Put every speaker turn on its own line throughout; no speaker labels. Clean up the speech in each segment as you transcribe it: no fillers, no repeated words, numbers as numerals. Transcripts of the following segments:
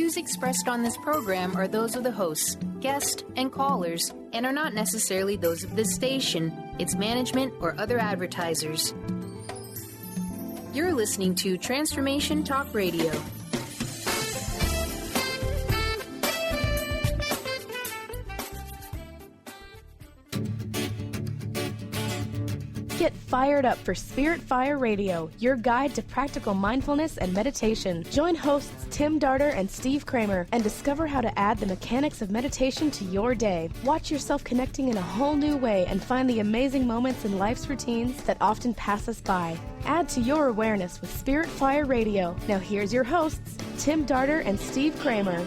views expressed on this program are those of the hosts, guests, and callers, and are not necessarily those of this station, its management, or other advertisers. You're listening to Transformation Talk Radio.
Get fired up for Spirit Fire Radio, your guide to practical mindfulness and meditation. Join hosts Tim Darter and Steve Kramer and discover how to add the mechanics of meditation to your day. Watch yourself connecting in a whole new way and find the amazing moments in life's routines that often pass us by. Add to your awareness with Spirit Fire Radio. Now here's your hosts, Tim Darter and Steve Kramer.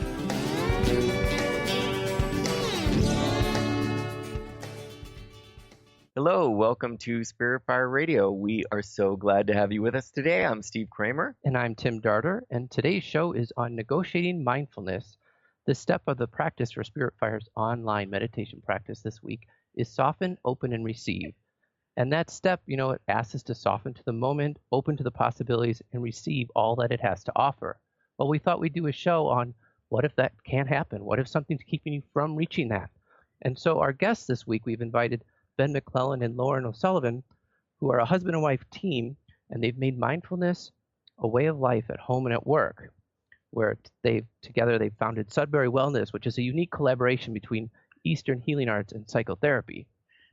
Hello, welcome to Spirit Fire Radio. We are so glad to have you with us today. I'm Steve Kramer.
And I'm Tim Darter, and today's show is on negotiating mindfulness. The step of the practice for Spirit Fire's online meditation practice this week is soften, open, and receive. And that step, it asks us to soften to the moment, open to the possibilities, and receive all that it has to offer. Well, we thought we'd do a show on what if that can't happen? What if something's keeping you from reaching that? And so our guests this week, we've invited Ben McClellan and Lauren O'Sullivan, who are a husband and wife team, and they've made mindfulness a way of life at home and at work, where they've founded Sudbury Wellness, which is a unique collaboration between Eastern healing arts and psychotherapy.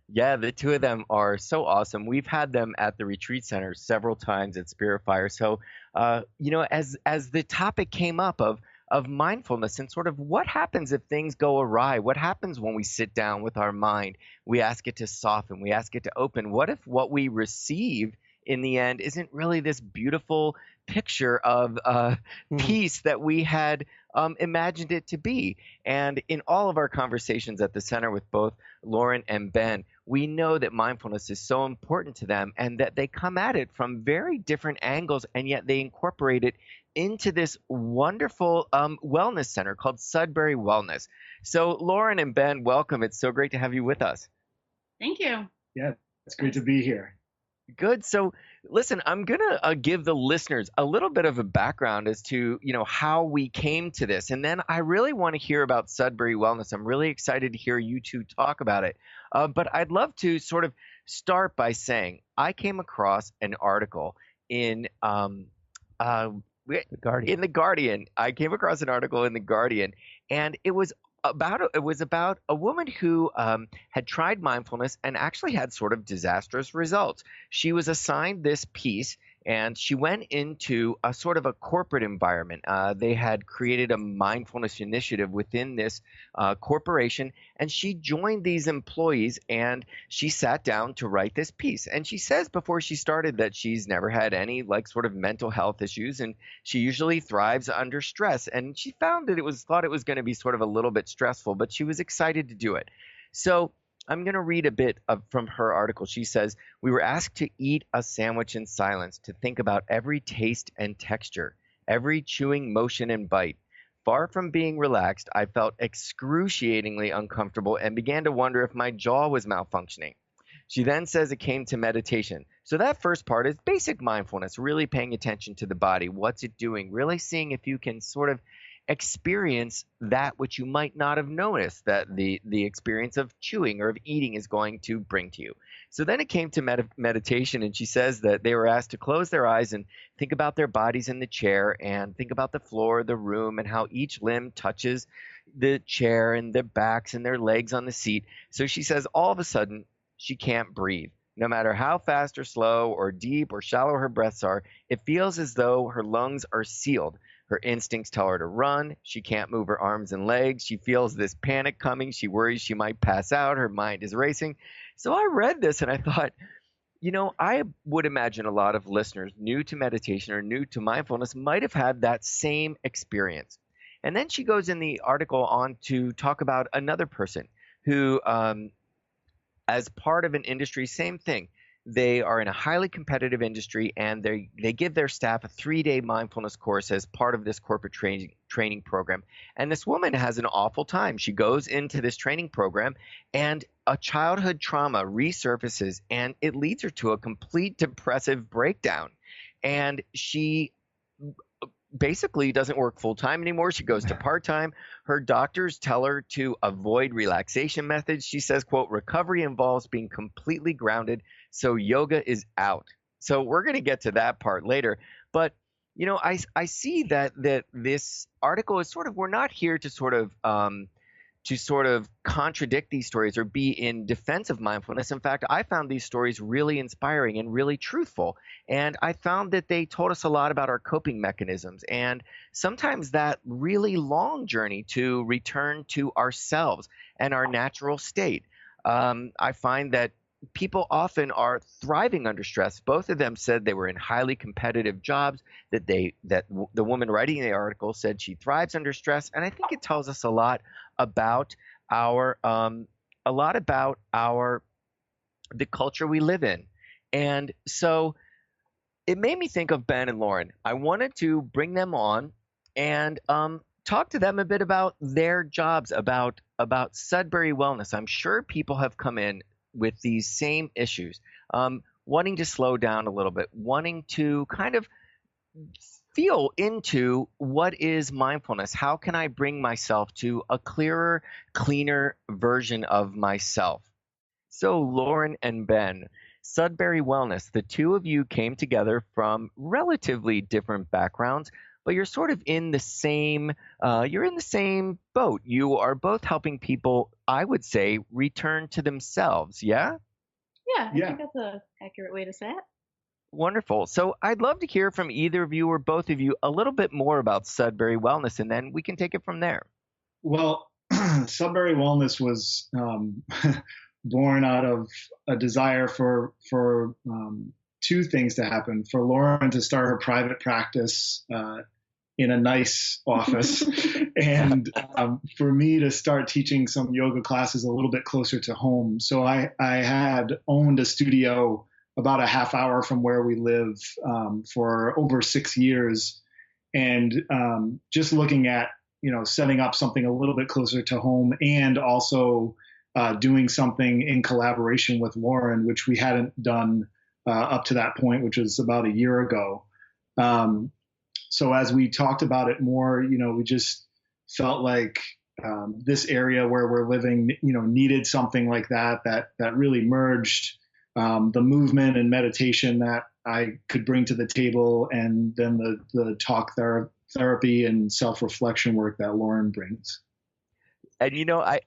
Yeah, the two of them are so awesome. We've had them at the retreat center several times at Spirit Fire. So, as the topic came up of mindfulness and sort of what happens if things go awry, what happens when we sit down with our mind, we ask it to soften, we ask it to open. What if what we receive in the end isn't really this beautiful picture of peace that we had imagined it to be? And in all of our conversations at the center with both Lauren and Ben, we know that mindfulness is so important to them and that they come at it from very different angles, and yet they incorporate it into this wonderful wellness center called Sudbury Wellness. So Lauren and Ben, welcome. It's so great to have you with us.
Thank you.
Yeah, it's great to be here.
Good. So listen, I'm going to give the listeners a little bit of a background as to, how we came to this. And then I really want to hear about Sudbury Wellness. I'm really excited to hear you two talk about it. But I'd love to sort of start by saying I came across an article in The Guardian. I came across an article in The Guardian, and it was about a woman who had tried mindfulness and actually had sort of disastrous results. She was assigned this piece, and she went into a sort of a corporate environment. They had created a mindfulness initiative within this corporation, and she joined these employees, and she sat down to write this piece. And she says before she started that she's never had any sort of mental health issues, and she usually thrives under stress. And she found that thought it was going to be sort of a little bit stressful, but she was excited to do it. So I'm going to read a bit from her article. She says, "We were asked to eat a sandwich in silence, to think about every taste and texture, every chewing motion and bite. Far from being relaxed, I felt excruciatingly uncomfortable and began to wonder if my jaw was malfunctioning." She then says it came to meditation. So that first part is basic mindfulness, really paying attention to the body. What's it doing? Really seeing if you can sort of experience that which you might not have noticed that the experience of chewing or of eating is going to bring to you. So then it came to meditation, and she says that they were asked to close their eyes and think about their bodies in the chair and think about the floor, the room, and how each limb touches the chair and their backs and their legs on the seat. So she says all of a sudden she can't breathe. No matter how fast or slow or deep or shallow her breaths are, it feels as though her lungs are sealed. Her instincts tell her to run. She can't move her arms and legs. She feels this panic coming. She worries she might pass out. Her mind is racing. So I read this and I thought, I would imagine a lot of listeners new to meditation or new to mindfulness might have had that same experience. And then she goes in the article on to talk about another person who, as part of an industry, same thing. They are in a highly competitive industry, and they give their staff a 3-day mindfulness course as part of this corporate training program. And this woman has an awful time. She goes into this training program, and a childhood trauma resurfaces, and it leads her to a complete depressive breakdown. And she basically doesn't work full time anymore. She goes to part time. Her doctors tell her to avoid relaxation methods. She says, quote, recovery involves being completely grounded, so yoga is out. So we're going to get to that part later. But I see that this article is we're not here to sort of contradict these stories or be in defense of mindfulness. In fact, I found these stories really inspiring and really truthful. And I found that they told us a lot about our coping mechanisms and sometimes that really long journey to return to ourselves and our natural state. I find that people often are thriving under stress. Both of them said they were in highly competitive jobs, that the woman writing the article said she thrives under stress. And I think it tells us a lot about the culture we live in. And so it made me think of Ben and Lauren. I wanted to bring them on and talk to them a bit about their jobs, about Sudbury Wellness. I'm sure people have come in with these same issues, wanting to slow down a little bit, wanting to kind of feel into what is mindfulness. How can I bring myself to a clearer, cleaner version of myself? So Lauren and Ben, Sudbury Wellness, the two of you came together from relatively different backgrounds, but you're sort of in the same boat. You are both helping people, I would say, return to themselves. Yeah?
Yeah, I think that's an accurate way to say it.
Wonderful. So I'd love to hear from either of you or both of you a little bit more about Sudbury Wellness, and then we can take it from there.
Well, Sudbury Wellness was born out of a desire for two things to happen. For Lauren to start her private practice in a nice office, and for me to start teaching some yoga classes a little bit closer to home. So I had owned a studio about a half hour from where we live for over 6 years, and just looking at setting up something a little bit closer to home, and also doing something in collaboration with Lauren, which we hadn't done up to that point, which was about a year ago. So as we talked about it more, we just felt like this area where we're living, needed something like that really merged the movement and meditation that I could bring to the table, and then the talk therapy and self-reflection work that Lauren brings.
And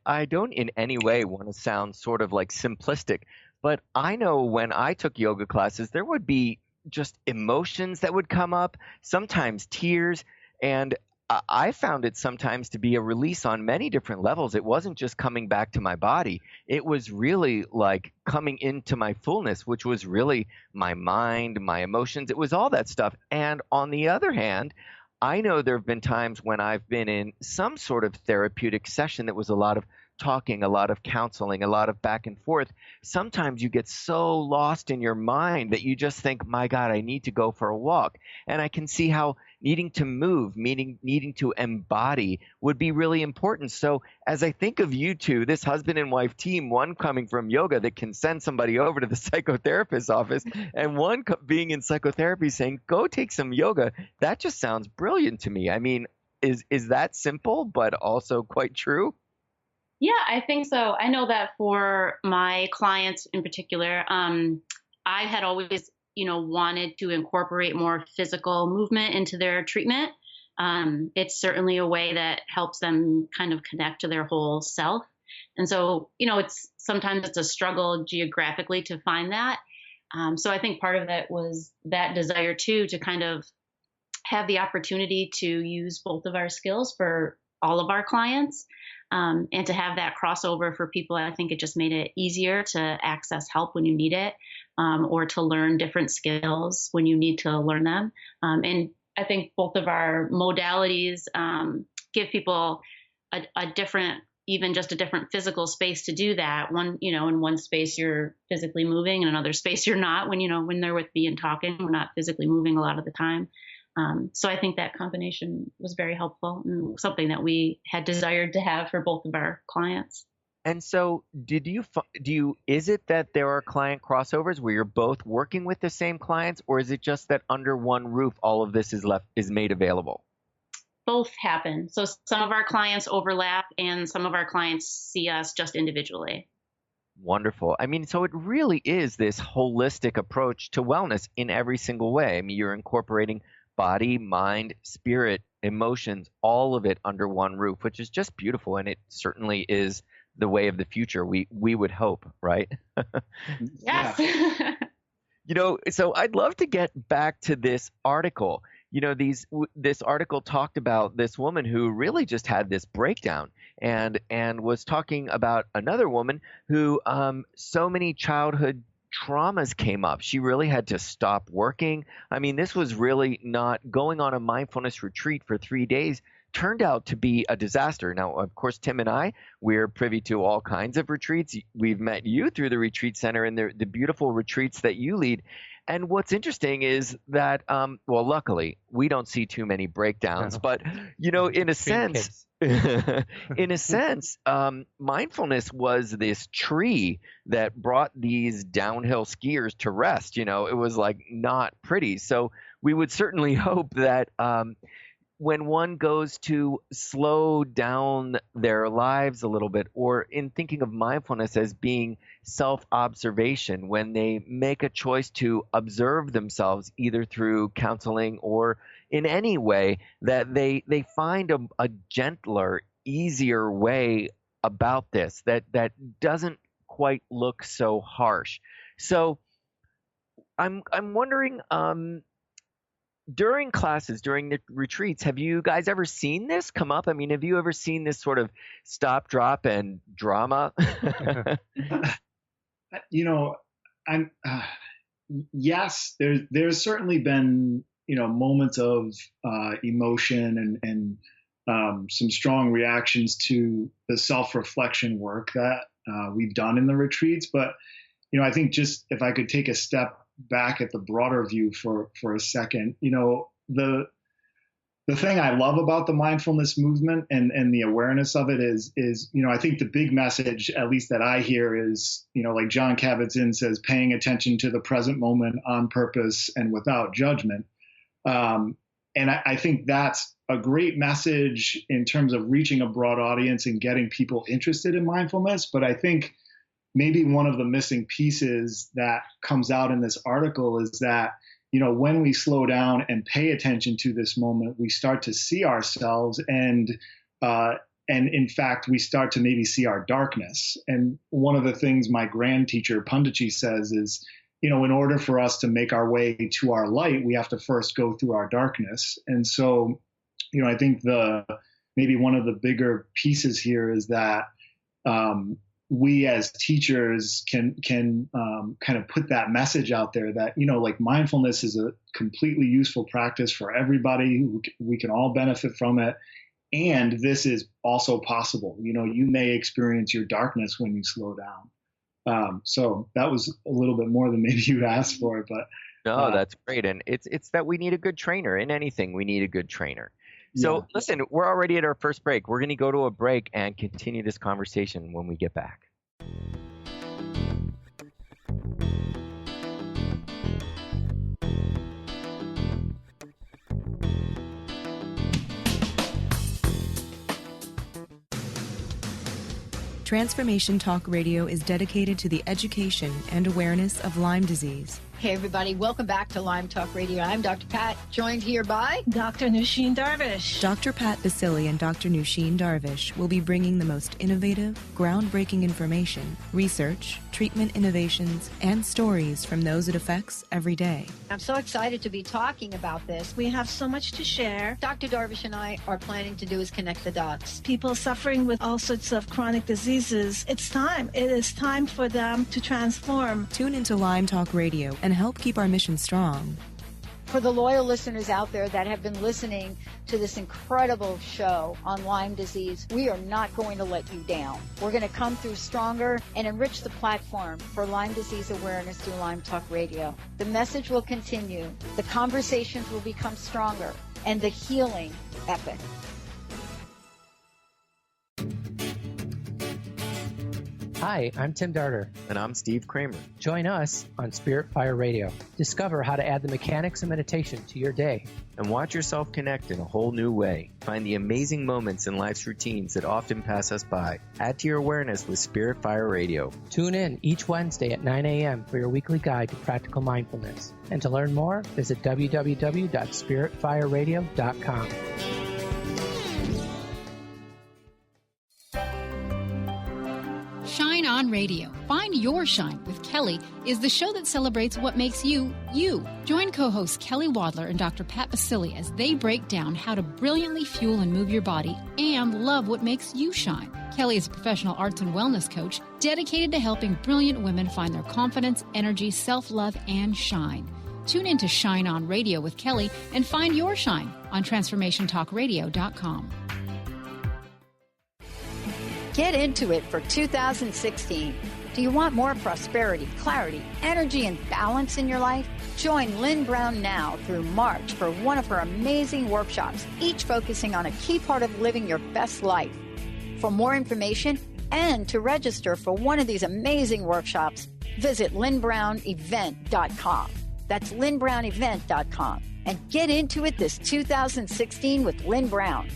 I don't in any way want to sound sort of like simplistic, but I know when I took yoga classes, there would be just emotions that would come up, sometimes tears, and I found it sometimes to be a release on many different levels. It wasn't just coming back to my body. It was really like coming into my fullness, which was really my mind, my emotions. It was all that stuff. And on the other hand, I know there have been times when I've been in some sort of therapeutic session that was a lot of talking, a lot of counseling, a lot of back and forth. Sometimes you get so lost in your mind that you just think, my God, I need to go for a walk. And I can see how needing to move, needing to embody would be really important. So as I think of you two, this husband and wife team, one coming from yoga that can send somebody over to the psychotherapist's office, and one being in psychotherapy saying, go take some yoga, that just sounds brilliant to me. I mean, is that simple, but also quite true?
Yeah, I think so. I know that for my clients in particular, I had always, wanted to incorporate more physical movement into their treatment. It's certainly a way that helps them kind of connect to their whole self. And so, sometimes it's a struggle geographically to find that. So I think part of it was that desire too, to kind of have the opportunity to use both of our skills for all of our clients. And to have that crossover for people, I think it just made it easier to access help when you need it, or to learn different skills when you need to learn them. And I think both of our modalities give people a different, even just a different physical space to do that. One, in one space you're physically moving, in another space you're not. When they're with me and talking, we're not physically moving a lot of the time. So I think that combination was very helpful and something that we had desired to have for both of our clients.
And so, is it that there are client crossovers where you're both working with the same clients, or is it just that under one roof all of this is made available?
Both happen. So some of our clients overlap and some of our clients see us just individually.
Wonderful. I mean, so it really is this holistic approach to wellness in every single way. I mean, you're incorporating body, mind, spirit, emotions, all of it under one roof, which is just beautiful. And it certainly is the way of the future. We would hope, right?
Yes.
So I'd love to get back to this article. This article talked about this woman who really just had this breakdown and was talking about another woman who so many childhood traumas came up. She really had to stop working. I mean, this was really not going on a mindfulness retreat for 3 days. Turned out to be a disaster. Now, of course, Tim and I, we're privy to all kinds of retreats. We've met you through the retreat center and the beautiful retreats that you lead. And what's interesting is that, luckily, we don't see too many breakdowns. But, in a sense, mindfulness was this tree that brought these downhill skiers to rest. It was like not pretty. So we would certainly hope that when one goes to slow down their lives a little bit, or in thinking of mindfulness as being self-observation, when they make a choice to observe themselves either through counseling or in any way, that they find a gentler, easier way about this that doesn't quite look so harsh. So I'm wondering, during classes, during the retreats, have you guys ever seen this come up? I mean, have you ever seen this sort of stop, drop, and drama?
Yes, there's certainly been, moments of emotion and some strong reactions to the self-reflection work that we've done in the retreats. But, I think just if I could take a step back at the broader view for a second, the thing I love about the mindfulness movement and the awareness of it is, I think the big message, at least that I hear, is, like John Kabat-Zinn says, paying attention to the present moment on purpose and without judgment. And I think that's a great message in terms of reaching a broad audience and getting people interested in mindfulness. But I think maybe one of the missing pieces that comes out in this article is that, when we slow down and pay attention to this moment, we start to see ourselves and in fact, we start to maybe see our darkness. And one of the things my grand teacher Pundichi says is, in order for us to make our way to our light, we have to first go through our darkness. And so, I think maybe one of the bigger pieces here is that, we as teachers can kind of put that message out there that, like mindfulness is a completely useful practice for everybody. We can all benefit from it. And this is also possible. You may experience your darkness when you slow down. So that was a little bit more than maybe you'd asked for, but.
No, that's great. And it's that we need a good trainer. In anything, we need a good trainer. So listen, we're already at our first break. We're going to go to a break and continue this conversation when we get back.
Transformation Talk Radio is dedicated to the education and awareness of Lyme disease.
Hey, everybody. Welcome back to Lyme Talk Radio. I'm Dr. Pat, joined here by
Dr. Nusheen Darvish.
Dr. Pat Basili and Dr. Nusheen Darvish will be bringing the most innovative, groundbreaking information, research, treatment innovations, and stories from those it affects every day.
I'm so excited to be talking about this.
We have so much to share.
Dr. Darvish and I are planning to do is connect the dots.
People suffering with all sorts of chronic diseases, it's time. It is time for them to transform.
Tune into Lyme Talk Radio and help keep our mission strong.
For the loyal listeners out there that have been listening to this incredible show on Lyme disease, we are not going to let you down. We're going to come through stronger and enrich the platform for Lyme disease awareness through Lyme Talk Radio. The message will continue, the conversations will become stronger, and the healing epic.
Hi, I'm Tim Darter.
And I'm Steve Kramer.
Join us on Spirit Fire Radio. Discover how to add the mechanics of meditation to your day.
And watch yourself connect in a whole new way. Find the amazing moments in life's routines that often pass us by. Add to your awareness with Spirit Fire Radio.
Tune in each Wednesday at 9 a.m. for your weekly guide to practical mindfulness. And to learn more, visit www.spiritfireradio.com.
Shine On Radio. Find Your Shine with Kelly is the show that celebrates what makes you, you. Join co-hosts Kelly Wadler and Dr. Pat Basili as they break down how to brilliantly fuel and move your body and love what makes you shine. Kelly is a professional arts and wellness coach dedicated to helping brilliant women find their confidence, energy, self-love, and shine. Tune in to Shine On Radio with Kelly and find your shine on TransformationTalkRadio.com.
Get into it for 2016. Do you want more prosperity, clarity, energy, and balance in your life? Join Lynn Brown now through March for one of her amazing workshops, each focusing on a key part of living your best life. For more information and to register for one of these amazing workshops, visit lynnbrownevent.com. That's lynnbrownevent.com. And get into it this 2016 with Lynn Brown.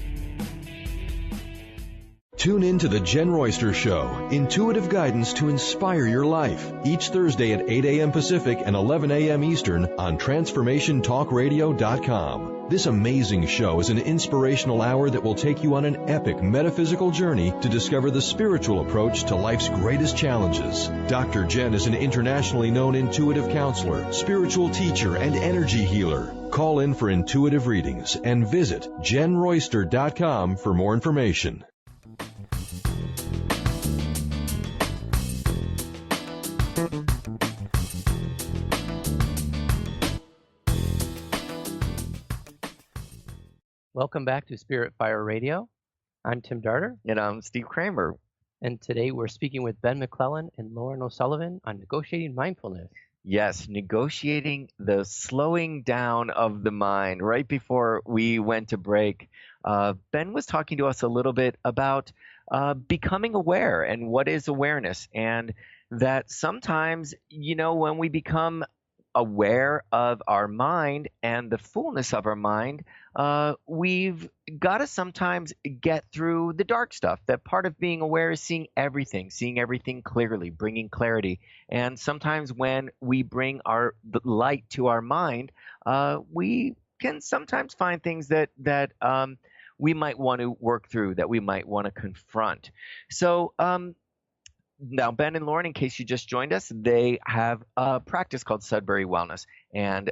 Tune in to The Jen Royster Show, intuitive guidance to inspire your life, each Thursday at 8 a.m. Pacific and 11 a.m. Eastern on TransformationTalkRadio.com. This amazing show is an inspirational hour that will take you on an epic metaphysical journey to discover the spiritual approach to life's greatest challenges. Dr. Jen is an internationally known intuitive counselor, spiritual teacher, and energy healer. Call in for intuitive readings and visit JenRoyster.com for more information.
Welcome back to Spirit Fire Radio. I'm Tim Darter.
And I'm Steve Kramer.
And today we're speaking with Ben McClellan and Lauren O'Sullivan on negotiating mindfulness.
Yes, negotiating the slowing down of the mind. Right before we went to break, Ben was talking to us a little bit about becoming aware and what is awareness. And that sometimes, when we become aware of our mind and the fullness of our mind, we've got to sometimes get through the dark stuff. That part of being aware is seeing everything clearly, bringing clarity. And sometimes when we bring the light to our mind, we can sometimes find things that we might want to work through, that we might want to confront. So now, Ben and Lauren, in case you just joined us, they have a practice called Sudbury Wellness. And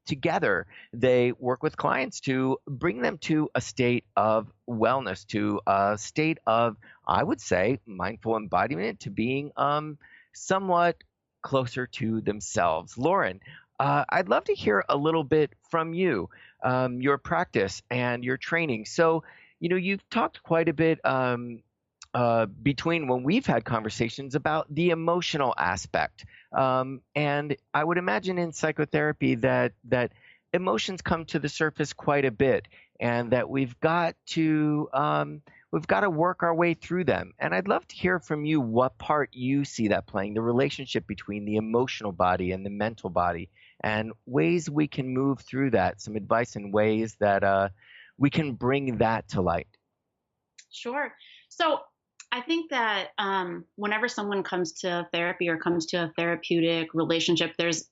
together, they work with clients to bring them to a state of wellness, to a state of, I would say, mindful embodiment, to being somewhat closer to themselves. Lauren, I'd love to hear a little bit from you, your practice and your training. So, you've talked quite a bit between when we've had conversations about the emotional aspect. And I would imagine in psychotherapy that emotions come to the surface quite a bit, and that we've got to work our way through them. And I'd love to hear from you what part you see that playing, the relationship between the emotional body and the mental body, and ways we can move through that, some advice and ways that we can bring that to light.
Sure. So I think that whenever someone comes to therapy or comes to a therapeutic relationship, there's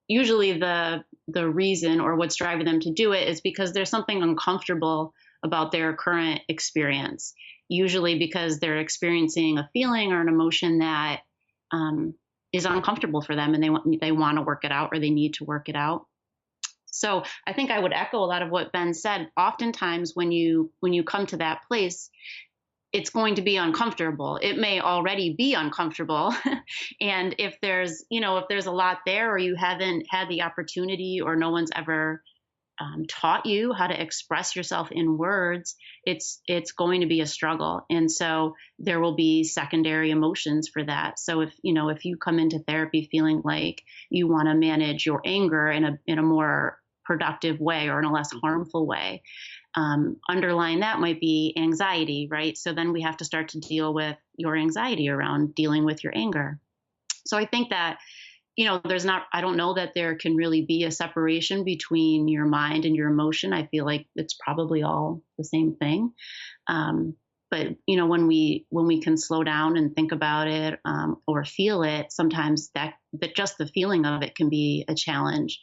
usually the reason or what's driving them to do it is because there's something uncomfortable about their current experience, usually because they're experiencing a feeling or an emotion that is uncomfortable for them, and they want to work it out, or they need to work it out. So I think I would echo a lot of what Ben said. Oftentimes when you come to that place, it's going to be uncomfortable. It may already be uncomfortable. And if there's a lot there, or you haven't had the opportunity, or no one's ever taught you how to express yourself in words, it's going to be a struggle. And so there will be secondary emotions for that. So if you come into therapy feeling like you want to manage your anger in a more productive way or in a less harmful way, Underlying that might be anxiety, right? So then we have to start to deal with your anxiety around dealing with your anger. So I think that, I don't know that there can really be a separation between your mind and your emotion. I feel like it's probably all the same thing. But when we can slow down and think about it, or feel it, sometimes that just the feeling of it can be a challenge.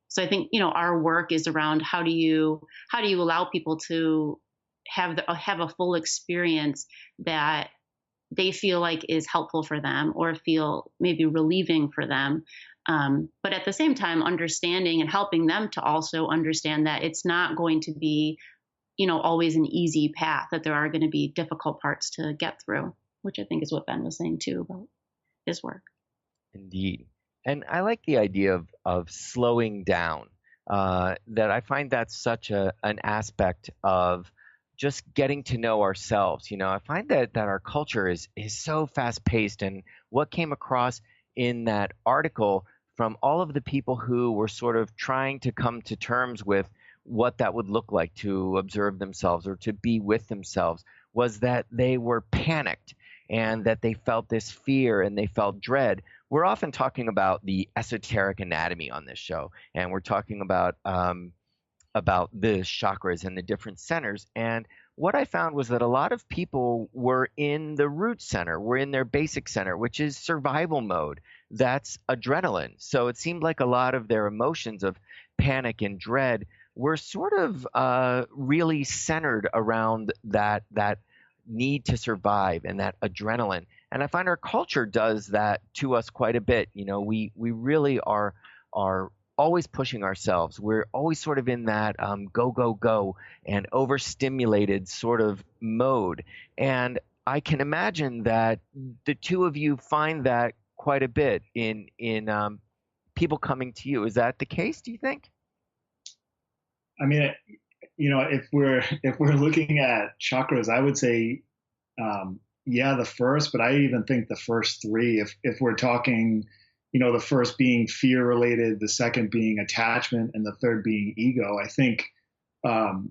So I think, our work is around how do you allow people to have a full experience that they feel like is helpful for them, or feel maybe relieving for them. But at the same time, understanding and helping them to also understand that it's not going to be, always an easy path, that there are going to be difficult parts to get through, which I think is what Ben was saying too about his work.
Indeed. And I like the idea of slowing down, that I find that's such an aspect of just getting to know ourselves. I find that our culture is so fast paced, and what came across in that article from all of the people who were sort of trying to come to terms with what that would look like to observe themselves or to be with themselves was that they were panicked and that they felt this fear and they felt dread. We're often talking about the esoteric anatomy on this show, and we're talking about the chakras and the different centers. And what I found was that a lot of people were in the root center, were in their basic center, which is survival mode. That's adrenaline. So it seemed like a lot of their emotions of panic and dread were sort of really centered around that need to survive and that adrenaline. And I find our culture does that to us quite a bit. We really are always pushing ourselves. We're always sort of in that go, go, go and overstimulated sort of mode. And I can imagine that the two of you find that quite a bit in people coming to you. Is that the case, do you think?
I mean, if we're looking at chakras, I would say, the first, but I even think the first three, if we're talking, the first being fear related, the second being attachment, and the third being ego, I think, and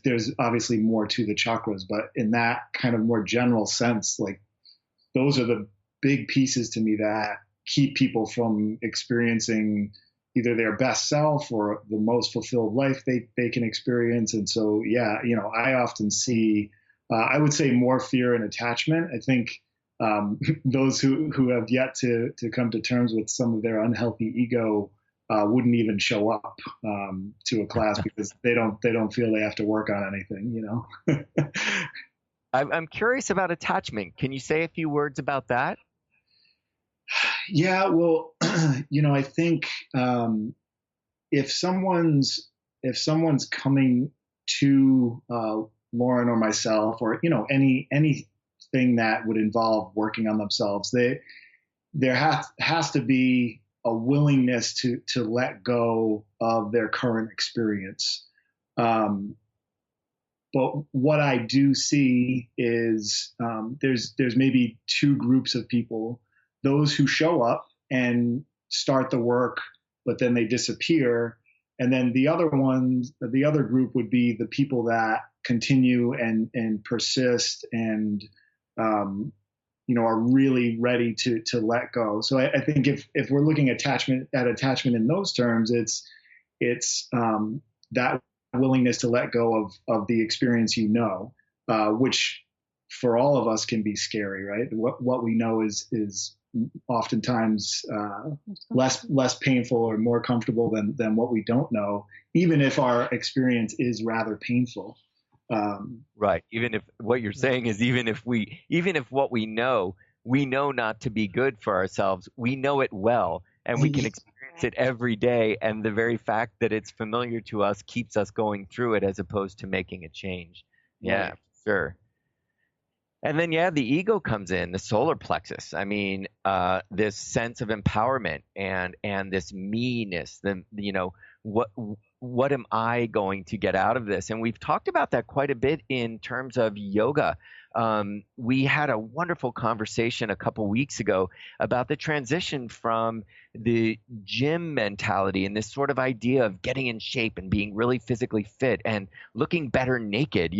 there's obviously more to the chakras, but in that kind of more general sense, like those are the big pieces to me that keep people from experiencing either their best self or the most fulfilled life they can experience. And so, I often see, I would say more fear and attachment. I think those who have yet to come to terms with some of their unhealthy ego wouldn't even show up to a class because they don't feel they have to work on anything,
I'm curious about attachment. Can you say a few words about that?
Yeah, well, I think if someone's coming to Lauren or myself, or anything that would involve working on themselves, there has to be a willingness to let go of their current experience. But what I do see is there's maybe two groups of people: those who show up and start the work, but then they disappear. And then the other group would be the people that continue and persist and, are really ready to let go. So I think if we're looking at attachment in those terms, it's that willingness to let go of the experience, which for all of us can be scary, right? What we know is oftentimes less painful or more comfortable than what we don't know, even if our experience is rather painful.
Right. Even if what you're saying is even if what we know not to be good for ourselves, we know it well and we can experience it every day. And the very fact that it's familiar to us keeps us going through it as opposed to making a change. Yeah, right. Sure. And then, the ego comes in, the solar plexus. I mean, this sense of empowerment and this me-ness, what what am I going to get out of this? And we've talked about that quite a bit in terms of yoga. We had a wonderful conversation a couple weeks ago about the transition from the gym mentality and this sort of idea of getting in shape and being really physically fit and looking better naked,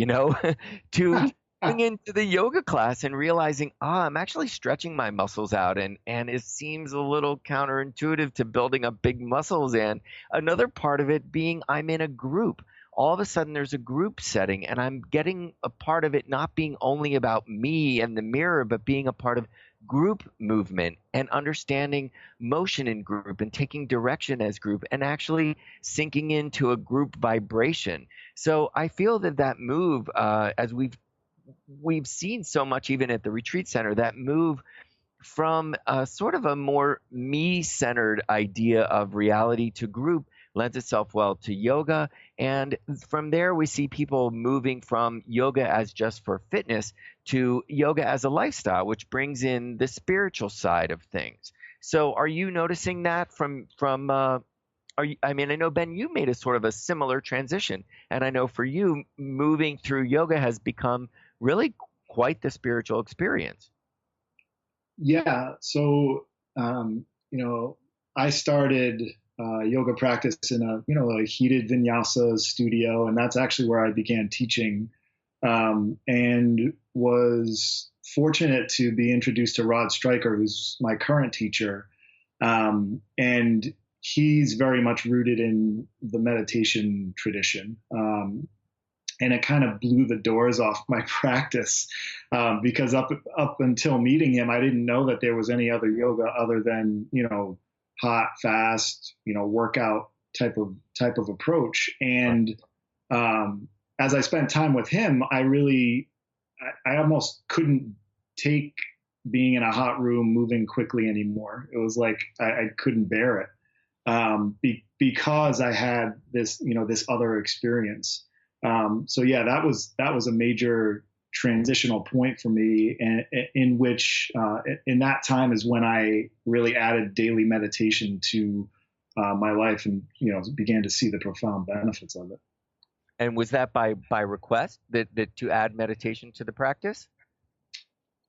to going into the yoga class and realizing, I'm actually stretching my muscles out, and it seems a little counterintuitive to building up big muscles. And another part of it being I'm in a group. All of a sudden there's a group setting, and I'm getting a part of it not being only about me and the mirror, but being a part of group movement and understanding motion in group and taking direction as group and actually sinking into a group vibration. So I feel that move, as we've seen so much even at the retreat center, that move from sort of a more me-centered idea of reality to group lends itself well to yoga. And from there, we see people moving from yoga as just for fitness to yoga as a lifestyle, which brings in the spiritual side of things. So are you noticing that I know, Ben, you made a sort of a similar transition. And I know for you, moving through yoga has become really quite the spiritual experience.
Yeah. So, I started yoga practice in a heated vinyasa studio, and that's actually where I began teaching, and was fortunate to be introduced to Rod Stryker, who's my current teacher, and he's very much rooted in the meditation tradition. And it kind of blew the doors off my practice, because up until meeting him, I didn't know that there was any other yoga other than, hot, fast, workout type of approach. And as I spent time with him, I almost couldn't take being in a hot room moving quickly anymore. It was like I couldn't bear it, because I had this, this other experience. So yeah, that was a major transitional point for me, and in which in that time is when I really added daily meditation to my life, and began to see the profound benefits of it.
And was that by request that to add meditation to the practice?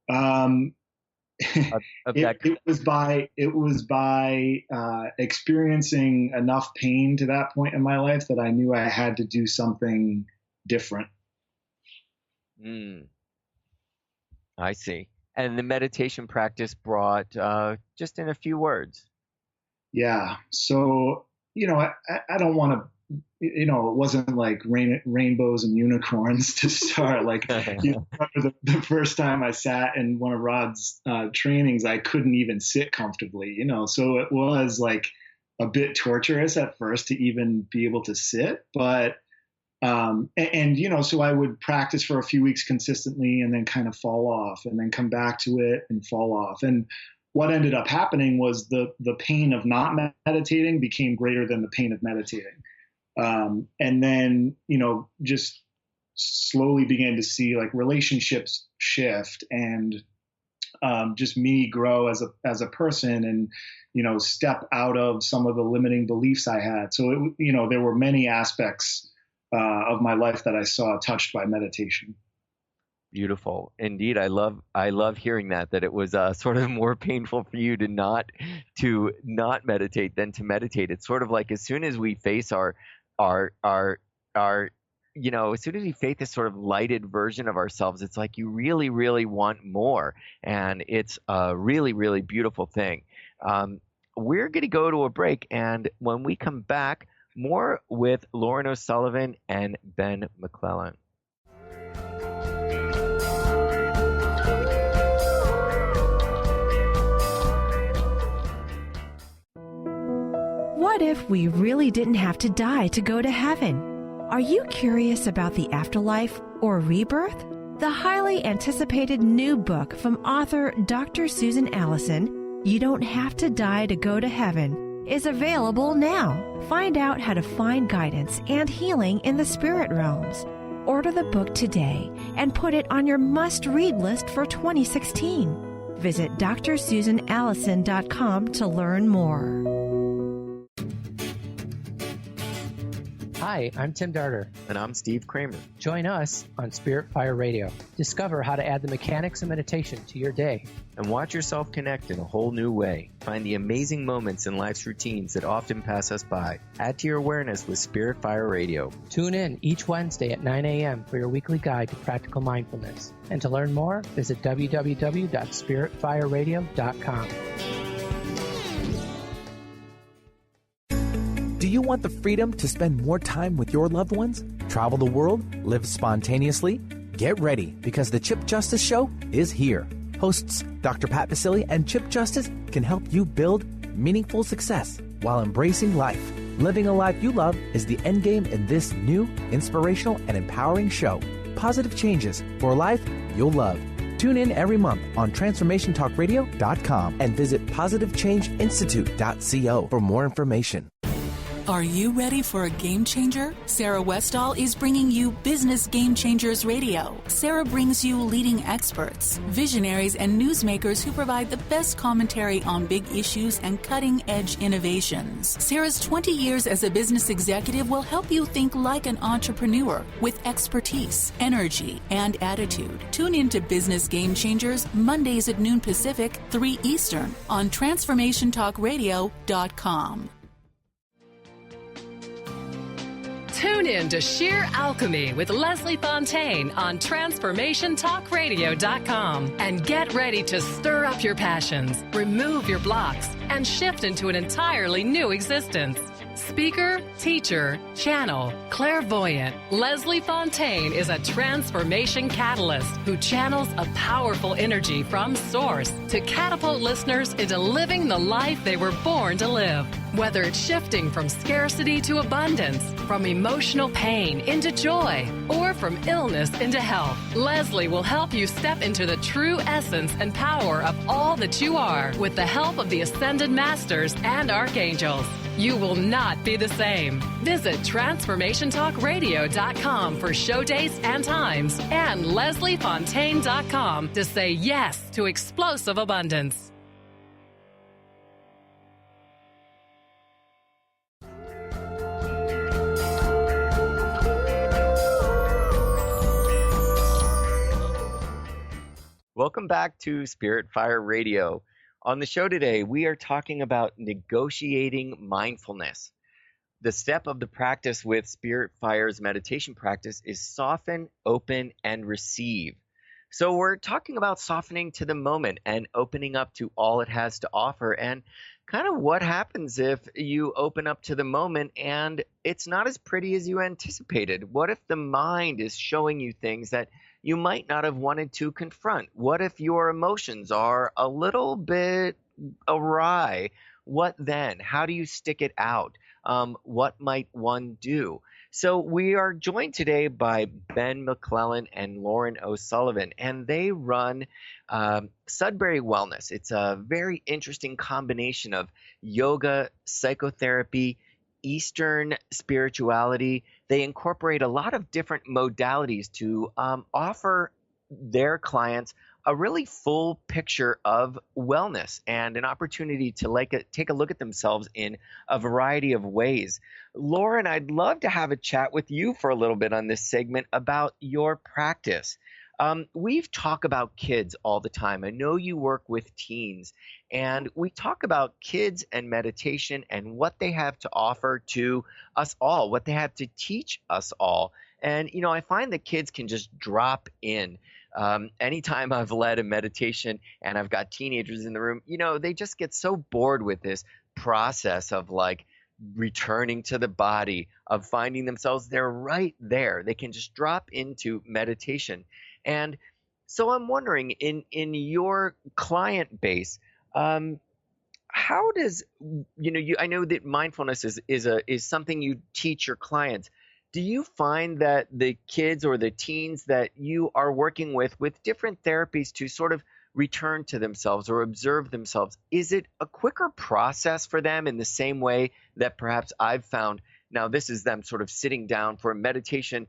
It was by experiencing enough pain to that point in my life that I knew I had to do something different.
I see. And the meditation practice brought, just in a few words.
Yeah. So, I don't want to, it wasn't like rainbows and unicorns to start. Like, the first time I sat in one of Rod's trainings, I couldn't even sit comfortably, so it was like a bit torturous at first to even be able to sit. But, so I would practice for a few weeks consistently and then kind of fall off and then come back to it and fall off. And what ended up happening was the pain of not meditating became greater than the pain of meditating. And then, just slowly began to see like relationships shift and, just me grow as a person and, step out of some of the limiting beliefs I had. So, there were many aspects, of my life that I saw touched by meditation.
Beautiful. Indeed. I love hearing that it was sort of more painful for you to not meditate than to meditate. It's sort of like as soon as we face as soon as we face this sort of lighted version of ourselves, it's like you really, really want more. And it's a really, really beautiful thing. We're going to go to a break. And when we come back, more with Lauren O'Sullivan and Ben McClellan.
What if we really didn't have to die to go to heaven? Are you curious about the afterlife or rebirth? The highly anticipated new book from author Dr. Susan Allison, You Don't Have to Die to Go to Heaven, is available now. Find out how to find guidance and healing in the spirit realms. Order the book today and put it on your must-read list for 2016. Visit drsusanallison.com to learn more.
Hi, I'm Tim Darter.
And I'm Steve Kramer.
Join us on Spirit Fire Radio. Discover how to add the mechanics of meditation to your day.
And watch yourself connect in a whole new way. Find the amazing moments in life's routines that often pass us by. Add to your awareness with Spirit Fire Radio.
Tune in each Wednesday at 9 a.m. for your weekly guide to practical mindfulness. And to learn more, visit www.spiritfireradio.com.
Do you want the freedom to spend more time with your loved ones? Travel the world? Live spontaneously? Get ready, because the Chip Justice Show is here. Hosts Dr. Pat Basile and Chip Justice can help you build meaningful success while embracing life. Living a life you love is the end game in this new, inspirational, and empowering show. Positive changes for a life you'll love. Tune in every month on TransformationTalkRadio.com and visit PositiveChangeInstitute.co for more information.
Are you ready for a game changer? Sarah Westall is bringing you Business Game Changers Radio. Sarah brings you leading experts, visionaries, and newsmakers who provide the best commentary on big issues and cutting-edge innovations. Sarah's 20 years as a business executive will help you think like an entrepreneur with expertise, energy, and attitude. Tune in to Business Game Changers Mondays at noon Pacific, 3 Eastern on TransformationTalkRadio.com.
Tune in to Sheer Alchemy with Leslie Fontaine on TransformationTalkRadio.com and get ready to stir up your passions, remove your blocks, and shift into an entirely new existence. Speaker, teacher, channel, clairvoyant, Leslie Fontaine is a transformation catalyst who channels a powerful energy from source to catapult listeners into living the life they were born to live. Whether it's shifting from scarcity to abundance, from emotional pain into joy, or from illness into health, Leslie will help you step into the true essence and power of all that you are with the help of the Ascended Masters and Archangels. You will not be the same. Visit TransformationTalkRadio.com for show dates and times and LeslieFontaine.com to say yes to explosive abundance.
Welcome back to Spirit Fire Radio. On the show today, we are talking about negotiating mindfulness. The step of the practice with Spirit Fire's meditation practice is soften, open, and receive. So we're talking about softening to the moment and opening up to all it has to offer, and kind of what happens if you open up to the moment and it's not as pretty as you anticipated. What if the mind is showing you things that you might not have wanted to confront? What if your emotions are a little bit awry? What then? How do you stick it out? What might one do? So we are joined today by Ben McClellan and Lauren O'Sullivan, and they run Sudbury Wellness. It's a very interesting combination of yoga, psychotherapy, Eastern spirituality. They incorporate a lot of different modalities to offer their clients a really full picture of wellness and an opportunity to take a look at themselves in a variety of ways. Lauren, I'd love to have a chat with you for a little bit on this segment about your practice. We've talked about kids all the time. I know you work with teens, and we talk about kids and meditation and what they have to offer to us all, what they have to teach us all. And, I find that kids can just drop in. Anytime I've led a meditation and I've got teenagers in the room, they just get so bored with this process of returning to the body, of finding themselves. They're right there. They can just drop into meditation. And so I'm wondering, in your client base, how does, I know that mindfulness is something you teach your clients. Do you find that the kids or the teens that you are working with different therapies to sort of return to themselves or observe themselves, is it a quicker process for them in the same way that perhaps I've found? Now, this is them sort of sitting down for meditation.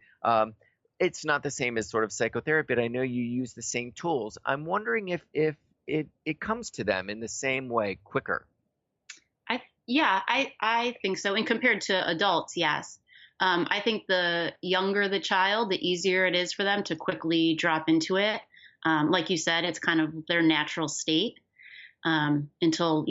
It's not the same as sort of psychotherapy, but I know you use the same tools. I'm wondering if it comes to them in the same way, quicker.
I think so. And compared to adults, yes. I think the younger the child, the easier it is for them to quickly drop into it. Like you said, it's kind of their natural state until,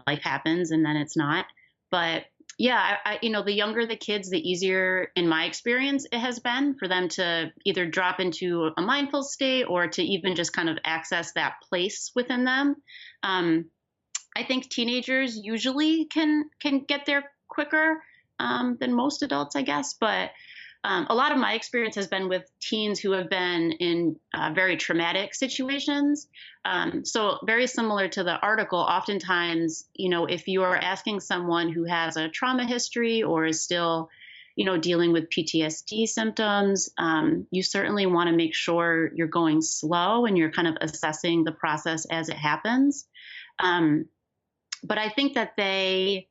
life happens and then it's not. But yeah, the younger the kids, the easier, in my experience, it has been for them to either drop into a mindful state or to even just kind of access that place within them. I think teenagers usually can get there quicker than most adults, I guess. But a lot of my experience has been with teens who have been in very traumatic situations. So very similar to the article, oftentimes, if you are asking someone who has a trauma history or is still, dealing with PTSD symptoms, you certainly want to make sure you're going slow and you're kind of assessing the process as it happens. But I think that they,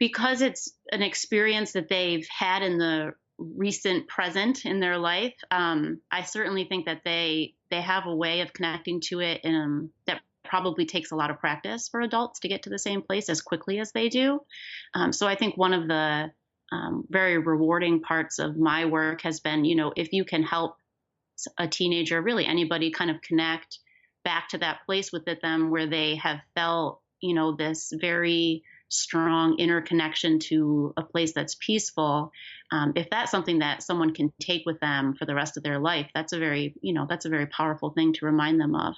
because it's an experience that they've had in the recent present in their life, I certainly think that they have a way of connecting to it that probably takes a lot of practice for adults to get to the same place as quickly as they do. So I think one of the very rewarding parts of my work has been, if you can help a teenager, really anybody, kind of connect back to that place within them where they have felt, this very strong inner connection to a place that's peaceful. If that's something that someone can take with them for the rest of their life, that's a very powerful thing to remind them of.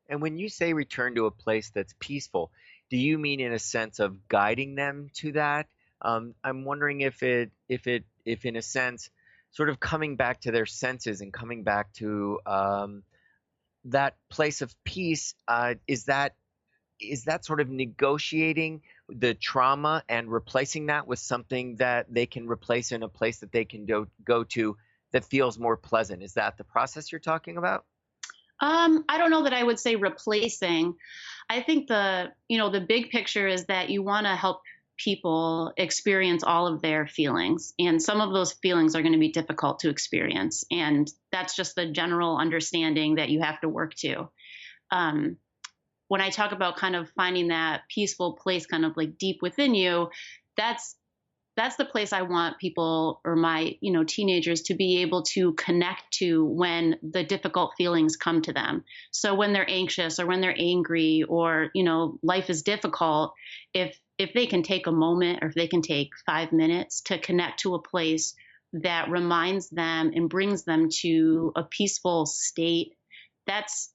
And when you say return to a place that's peaceful, do you mean in a sense of guiding them to that? I'm wondering if in a sense, sort of coming back to their senses and coming back to that place of peace, is that sort of negotiating the trauma and replacing that with something that they can replace in a place that they can go to that feels more pleasant? Is that the process you're talking about?
I don't know that I would say replacing. I think the big picture is that you want to help people experience all of their feelings. And some of those feelings are going to be difficult to experience. And that's just the general understanding that you have to work to. When I talk about kind of finding that peaceful place kind of like deep within you, that's the place I want people or my, teenagers to be able to connect to when the difficult feelings come to them. So when they're anxious or when they're angry or, life is difficult, if they can take a moment or if they can take 5 minutes to connect to a place that reminds them and brings them to a peaceful state, that's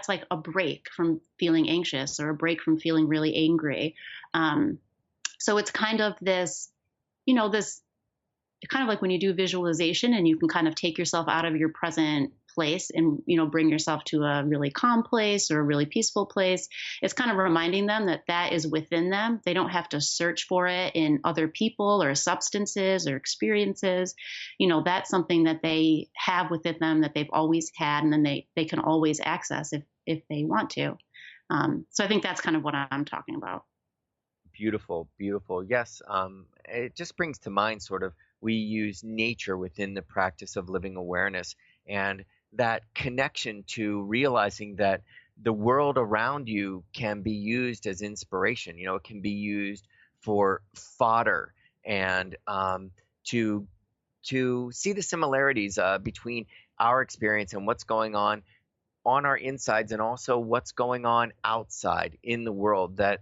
like a break from feeling anxious or a break from feeling really angry. So it's kind of this, this kind of like when you do visualization and you can kind of take yourself out of your present place and, bring yourself to a really calm place or a really peaceful place. It's kind of reminding them that is within them. They don't have to search for it in other people or substances or experiences. That's something that they have within them that they've always had, and then they can always access if they want to. So I think that's kind of what I'm talking about.
Beautiful, beautiful. Yes. It just brings to mind sort of, we use nature within the practice of living awareness, and that connection to realizing that the world around you can be used as inspiration. It can be used for fodder, and to see the similarities between our experience and what's going on our insides, and also what's going on outside in the world, that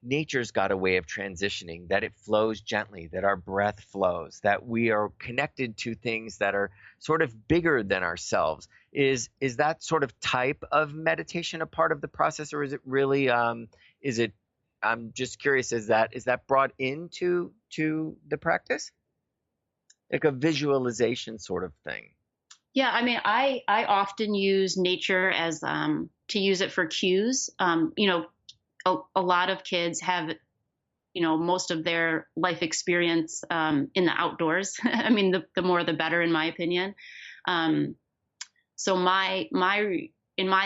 nature's got a way of transitioning, that it flows gently, that our breath flows, that we are connected to things that are sort of bigger than ourselves. Is that sort of type of meditation a part of the process, or is it really, I'm just curious, is that brought into the practice? Like a visualization sort of thing?
Yeah, I mean, I often use nature as to use it for cues. A lot of kids have, most of their life experience in the outdoors. I mean, the more the better, in my opinion. So in my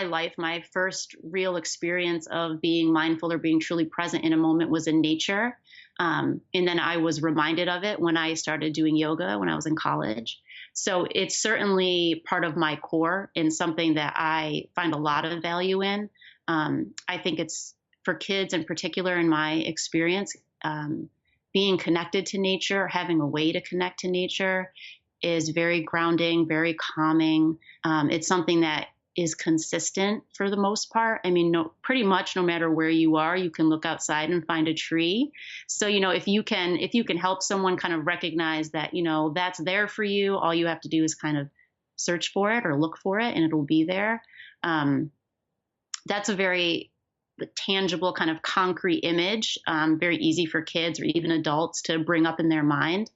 life, my first real experience of being mindful or being truly present in a moment was in nature. And then I was reminded of it when I started doing yoga when I was in college. So it's certainly part of my core and something that I find a lot of value in. I think it's, for kids in particular, in my experience, being connected to nature, having a way to connect to nature is very grounding, very calming. It's something that is consistent for the most part. I mean, pretty much no matter where you are, you can look outside and find a tree. So, if you can help someone kind of recognize that, that's there for you, all you have to do is kind of search for it or look for it and it'll be there. That's a very tangible kind of concrete image, very easy for kids or even adults to bring up in their mind.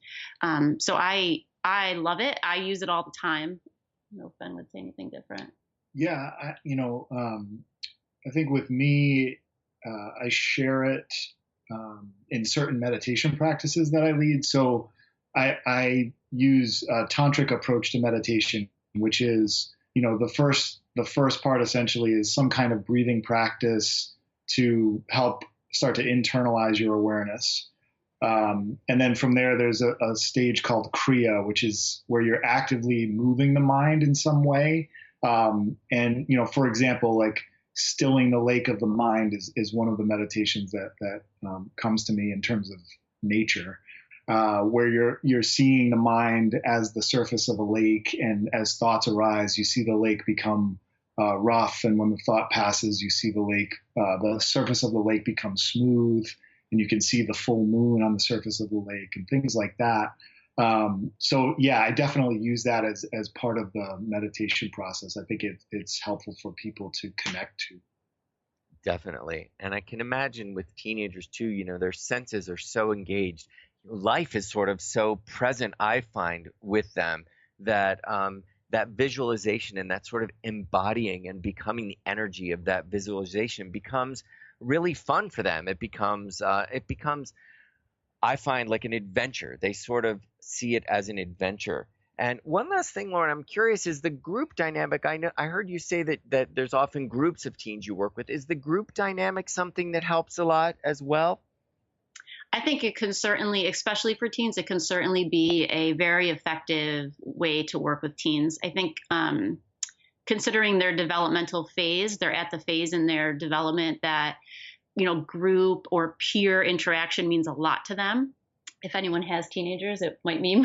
So I love it. I use it all the time. I don't know if Ben would say anything different.
Yeah, I think with me, I share it in certain meditation practices that I lead. So I use a tantric approach to meditation, which is, the first part essentially is some kind of breathing practice to help start to internalize your awareness. And then from there, there's a stage called Kriya, which is where you're actively moving the mind in some way. And, for example, like stilling the lake of the mind is one of the meditations that comes to me in terms of nature, where you're seeing the mind as the surface of a lake, and as thoughts arise, you see the lake become rough. And when the thought passes, you see the lake, the surface of the lake becomes smooth, and you can see the full moon on the surface of the lake and things like that. So yeah, I definitely use that as part of the meditation process. I think it's helpful for people to connect to.
Definitely. And I can imagine with teenagers too, their senses are so engaged. Life is sort of so present, I find, with them that that visualization and that sort of embodying and becoming the energy of that visualization becomes really fun for them. It becomes, I find, like an adventure. They sort of see it as an adventure. And one last thing, Lauren, I'm curious, is the group dynamic. I heard you say that there's often groups of teens you work with. Is the group dynamic something that helps a lot as well?
I think it can certainly, especially for teens, it can certainly be a very effective way to work with teens. I think considering their developmental phase, they're at the phase in their development that, group or peer interaction means a lot to them. If anyone has teenagers, it might mean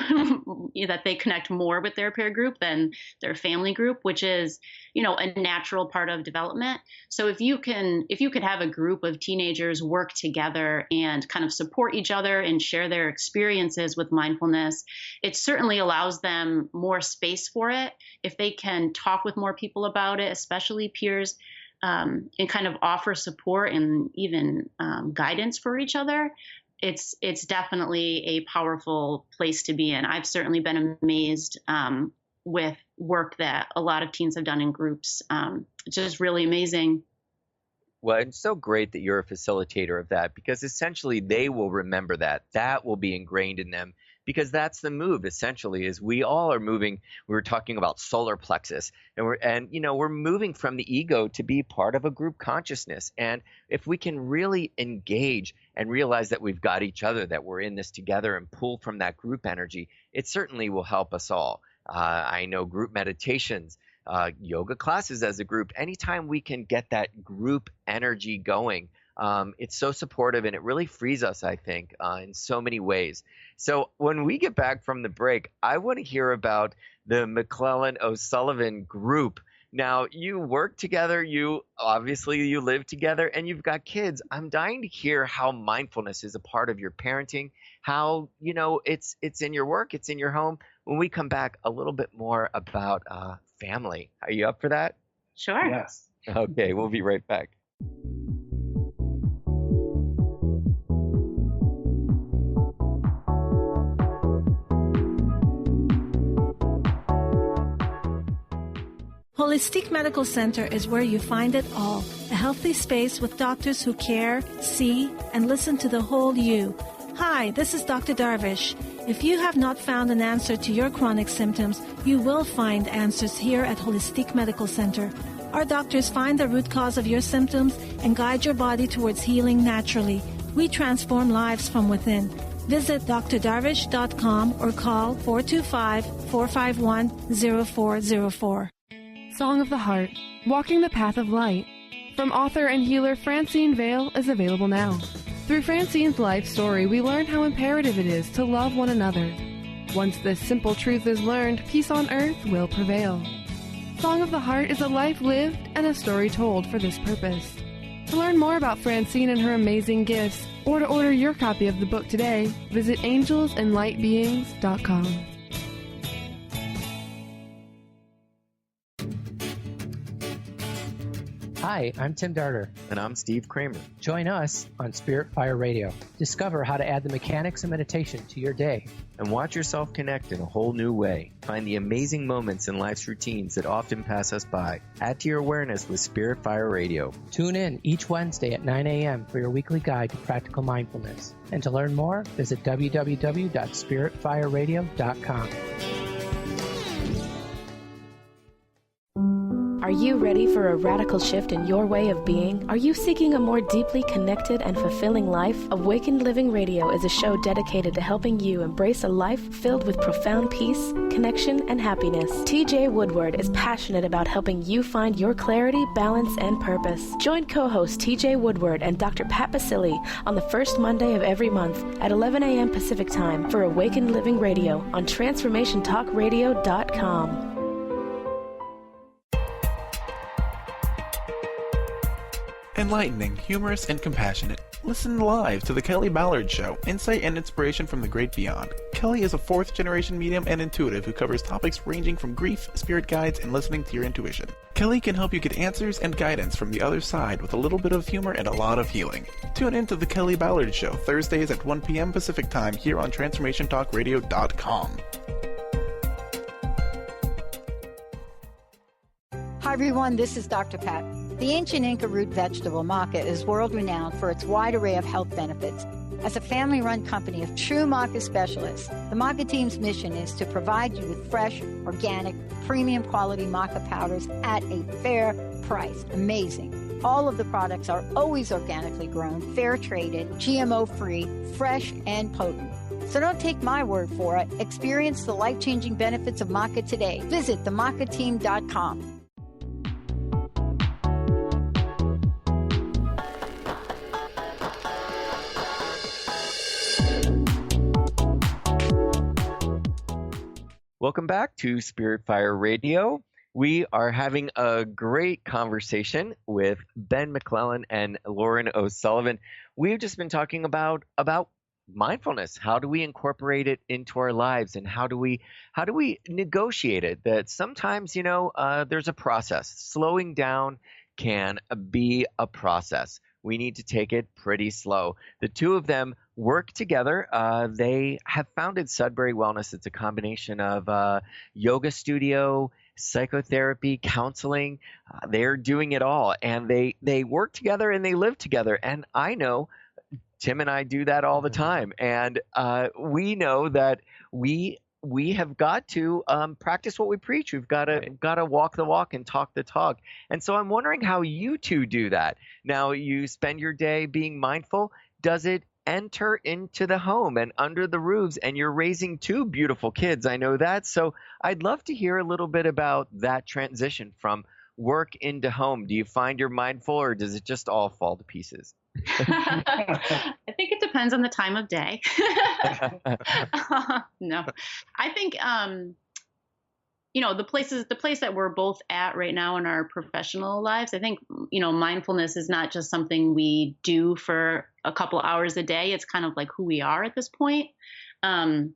that they connect more with their peer group than their family group, which is, a natural part of development. So if you could have a group of teenagers work together and kind of support each other and share their experiences with mindfulness, it certainly allows them more space for it. If they can talk with more people about it, especially peers, and kind of offer support and even guidance for each other, it's definitely a powerful place to be in. I've certainly been amazed with work that a lot of teens have done in groups. It's just really amazing.
Well, it's so great that you're a facilitator of that, because essentially they will remember that. That will be ingrained in them, because that's the move essentially, is we all are moving. We were talking about solar plexus, and we're moving from the ego to be part of a group consciousness. And if we can really engage and realize that we've got each other, that we're in this together, and pull from that group energy, it certainly will help us all. I know group meditations, yoga classes as a group, anytime we can get that group energy going, it's so supportive, and it really frees us, I think, in so many ways. So when we get back from the break, I want to hear about the McClellan-O'Sullivan group. Now, you work together, you live together, and you've got kids. I'm dying to hear how mindfulness is a part of your parenting, how, it's in your work, it's in your home. When we come back, a little bit more about family. Are you up for that?
Sure.
Yes.
Okay, we'll be right back.
Holistic Medical Center is where you find it all. A healthy space with doctors who care, see, and listen to the whole you. Hi, this is Dr. Darvish. If you have not found an answer to your chronic symptoms, you will find answers here at Holistic Medical Center. Our doctors find the root cause of your symptoms and guide your body towards healing naturally. We transform lives from within. Visit drdarvish.com or call 425-451-0404.
Song of the Heart, Walking the Path of Light, from author and healer Francine Vale, is available now.
Through Francine's life story, we learn how imperative it is to love one another. Once this simple truth is learned, peace on earth will prevail. Song of the Heart is a life lived and a story told for this purpose. To learn more about Francine and her amazing gifts, or to order your copy of the book today, visit angelsandlightbeings.com.
Hi, I'm Tim Darter.
And I'm Steve Kramer.
Join us on Spirit Fire Radio. Discover how to add the mechanics of meditation to your day.
And watch yourself connect in a whole new way. Find the amazing moments in life's routines that often pass us by. Add to your awareness with Spirit Fire Radio.
Tune in each Wednesday at 9 a.m. for your weekly guide to practical mindfulness. And to learn more, visit www.spiritfireradio.com.
Are you ready for a radical shift in your way of being? Are you seeking a more deeply connected and fulfilling life? Awakened Living Radio is a show dedicated to helping you embrace a life filled with profound peace, connection, and happiness. TJ Woodward is passionate about helping you find your clarity, balance, and purpose. Join co-host TJ Woodward and Dr. Pat Basili on the first Monday of every month at 11 a.m. Pacific Time for Awakened Living Radio on TransformationTalkRadio.com.
Enlightening, humorous, and compassionate. Listen live to The Kelly Ballard Show, insight and inspiration from the great beyond. Kelly is a fourth-generation medium and intuitive who covers topics ranging from grief, spirit guides, and listening to your intuition. Kelly can help you get answers and guidance from the other side with a little bit of humor and a lot of healing. Tune in to The Kelly Ballard Show, Thursdays at 1 p.m. Pacific Time here on TransformationTalkRadio.com.
Hi everyone, this is Dr. Pat. The ancient Inca root vegetable maca is world-renowned for its wide array of health benefits. As a family-run company of true maca specialists, the maca team's mission is to provide you with fresh, organic, premium quality maca powders at a fair price. Amazing. All of the products are always organically grown, fair-traded, GMO-free, fresh, and potent. So don't take my word for it. Experience the life-changing benefits of maca today. Visit themacateam.com.
Welcome back to Spirit Fire Radio. We are having a great conversation with Ben McClellan and Lauren O'Sullivan. We've just been talking about mindfulness. How do we incorporate it into our lives, and how do we negotiate it? That sometimes, there's a process. Slowing down can be a process. We need to take it pretty slow. The two of them work together. They have founded Sudbury Wellness. It's a combination of yoga studio, psychotherapy, counseling. They're doing it all, and they work together and they live together. And I know Tim and I do that all the time, and we know that we have got to practice what we preach. We've got to walk the walk and talk the talk. And so I'm wondering how you two do that. Now, you spend your day being mindful. Does it enter into the home and under the roofs? And you're raising two beautiful kids. I know that. So I'd love to hear a little bit about that transition from work into home. Do you find you're mindful, or does it just all fall to pieces?
I think it depends on the time of day. No, I think, the place that we're both at right now in our professional lives, I think, mindfulness is not just something we do for a couple hours a day. It's kind of like who we are at this point. So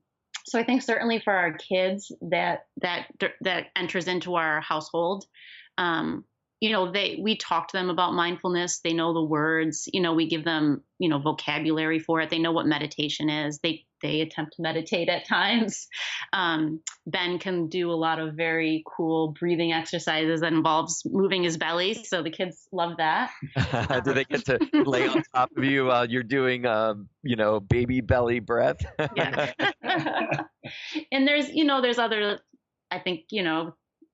I think certainly for our kids that enters into our household, we talk to them about mindfulness. They know the words, we give them, vocabulary for it. They know what meditation is. They attempt to meditate at times. Ben can do a lot of very cool breathing exercises that involves moving his belly. So the kids love that.
Do they get to lay on top of you while you're doing, baby belly breath?
Yeah. And there's other, I think,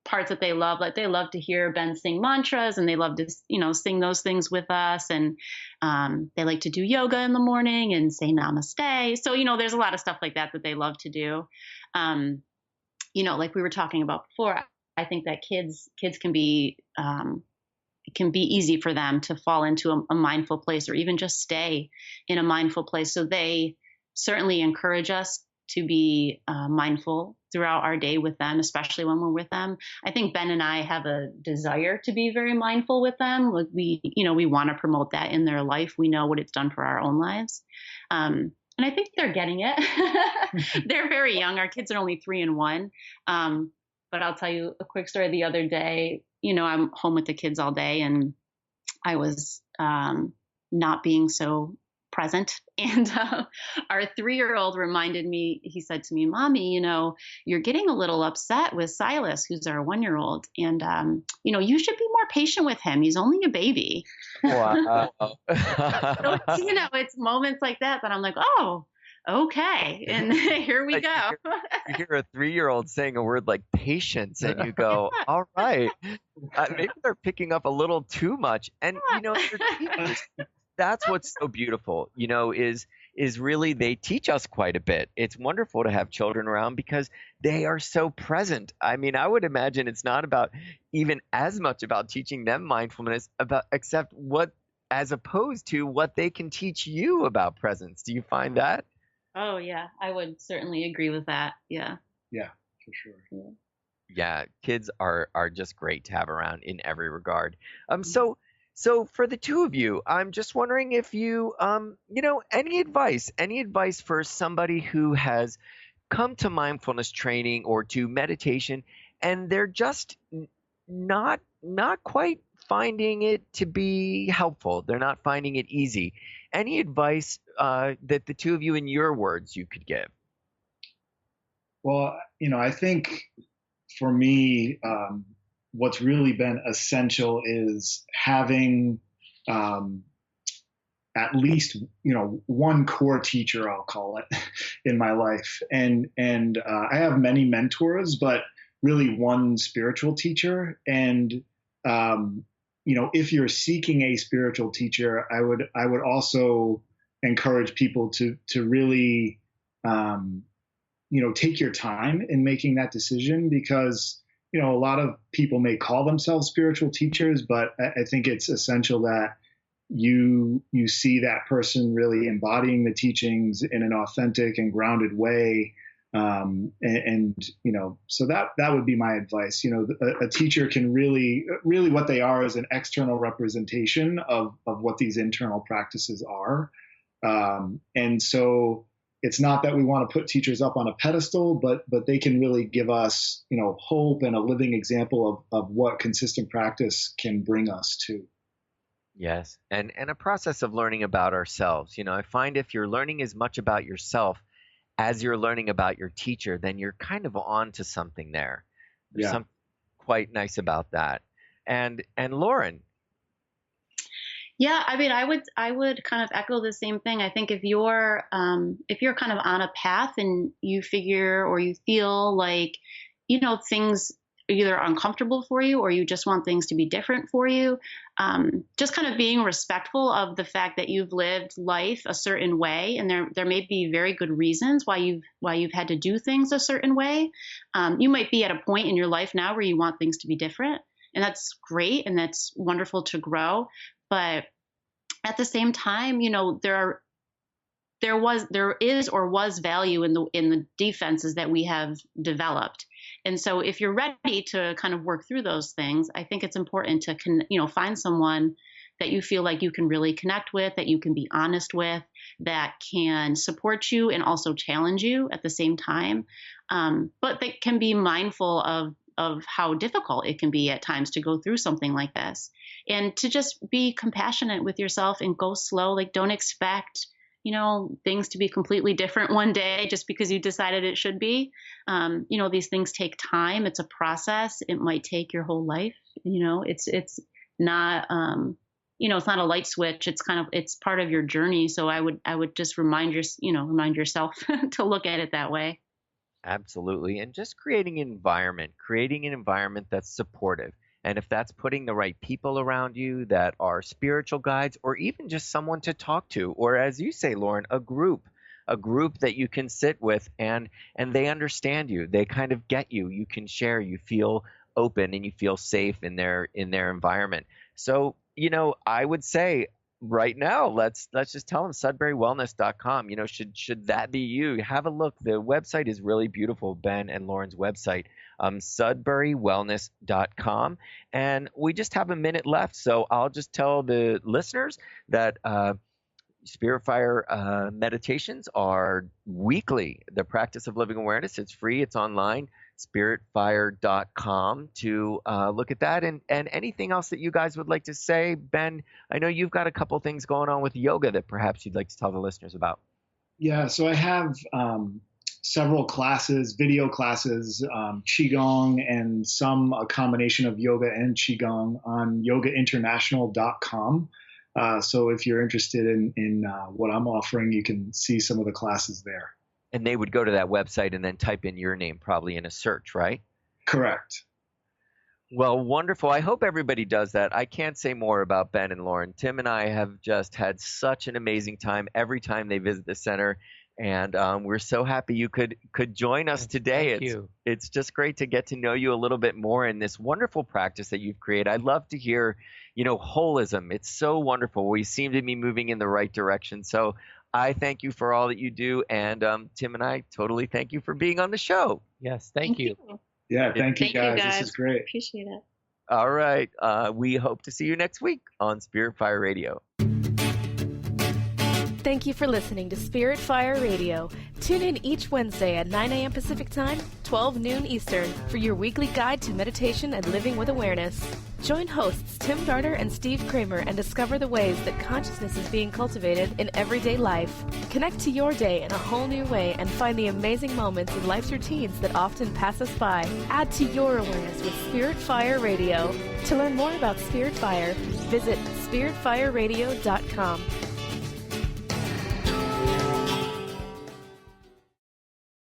parts that they love. Like they love to hear Ben sing mantras, and they love to, sing those things with us. And they like to do yoga in the morning and say namaste. So, there's a lot of stuff like that they love to do. Like we were talking about before, I think that kids can be it can be easy for them to fall into a mindful place or even just stay in a mindful place. So they certainly encourage us to be mindful throughout our day with them, especially when we're with them. I think Ben and I have a desire to be very mindful with them. Like we want to promote that in their life. We know what it's done for our own lives. And I think they're getting it. They're very young. Our kids are only 3 and 1. But I'll tell you a quick story. The other day, I'm home with the kids all day and I was not being so present. And our 3-year-old reminded me, he said to me, Mommy, you're getting a little upset with Silas, who's our 1-year-old. And, you should be more patient with him. He's only a baby.
Wow.
So, it's moments like that I'm like, oh, okay. And here we go.
You hear a 3-year-old saying a word like patience and you go, all right, maybe they're picking up a little too much. And, that's what's so beautiful, is really they teach us quite a bit. It's wonderful to have children around because they are so present. I mean, I would imagine it's not about even as much about teaching them mindfulness except as opposed to what they can teach you about presence. Do you find that?
Oh, yeah, I would certainly agree with that. Yeah.
Yeah, for sure.
Yeah, kids are just great to have around in every regard. So for the two of you, I'm just wondering if you, any advice for somebody who has come to mindfulness training or to meditation and they're just not quite finding it to be helpful. They're not finding it easy. Any advice that the two of you, in your words, you could give?
Well, I think for me, what's really been essential is having at least one core teacher, I'll call it, in my life. And I have many mentors, but really one spiritual teacher. And if you're seeking a spiritual teacher, I would also encourage people to really take your time in making that decision, because a lot of people may call themselves spiritual teachers, but I think it's essential that you see that person really embodying the teachings in an authentic and grounded way. So that would be my advice. A teacher can really what they are is an external representation of what these internal practices are. And so it's not that we want to put teachers up on a pedestal, but they can really give us, hope and a living example of what consistent practice can bring us to.
Yes. And a process of learning about ourselves. I find if you're learning as much about yourself as you're learning about your teacher, then you're kind of on to something there. There's something quite nice about that. And Lauren.
Yeah, I mean, I would kind of echo the same thing. I think if you're kind of on a path and you figure or you feel like, things are either uncomfortable for you or you just want things to be different for you, just kind of being respectful of the fact that you've lived life a certain way, and there may be very good reasons why you've had to do things a certain way. You might be at a point in your life now where you want things to be different, and that's great and that's wonderful to grow. But at the same time, there is or was value in the defenses that we have developed. And so if you're ready to kind of work through those things, I think it's important to find someone that you feel like you can really connect with, that you can be honest with, that can support you and also challenge you at the same time. But that can be mindful of how difficult it can be at times to go through something like this, and to just be compassionate with yourself and go slow. Like, don't expect, things to be completely different one day just because you decided it should be. These things take time. It's a process. It might take your whole life. It's not, it's not a light switch. It's part of your journey. So I would just remind yourself to look at it that way.
Absolutely. And just creating an environment that's supportive. And if that's putting the right people around you that are spiritual guides, or even just someone to talk to, or as you say, Lauren, a group that you can sit with and they understand you. They kind of get you. You can share. You feel open and you feel safe in their environment. So, I would say right now, let's just tell them sudburywellness.com. Should that be you? Have a look. The website is really beautiful, Ben and Lauren's website, sudburywellness.com. And we just have a minute left, so I'll just tell the listeners that Spirit Fire meditations are weekly. The Practice of Living Awareness, it's free, it's online, spiritfire.com to look at that. And anything else that you guys would like to say? Ben, I know you've got a couple things going on with yoga that perhaps you'd like to tell the listeners about.
Yeah, so I have several classes, video classes, Qigong, and a combination of yoga and Qigong on yogainternational.com. So if you're interested in what I'm offering, you can see some of the classes there.
And they would go to that website and then type in your name probably in a search, right?
Correct.
Well, wonderful. I hope everybody does that. I can't say more about Ben and Lauren. Tim and I have just had such an amazing time every time they visit the center. And we're so happy you could join us today.
Thank you.
It's just great to get to know you a little bit more in this wonderful practice that you've created. I'd love to hear, holism. It's so wonderful. We seem to be moving in the right direction. So I thank you for all that you do. And Tim and I totally thank you for being on the show.
Yes, thank you.
Yeah, thank you guys. This is great.
Appreciate it.
All right. We hope to see you next week on Spirit Fire Radio.
Thank you for listening to Spirit Fire Radio. Tune in each Wednesday at 9 a.m. Pacific Time, 12 noon Eastern, for your weekly guide to meditation and living with awareness. Join hosts Tim Darter and Steve Kramer and discover the ways that consciousness is being cultivated in everyday life. Connect to your day in a whole new way and find the amazing moments in life's routines that often pass us by. Add to your awareness with Spirit Fire Radio. To learn more about Spirit Fire, visit spiritfireradio.com.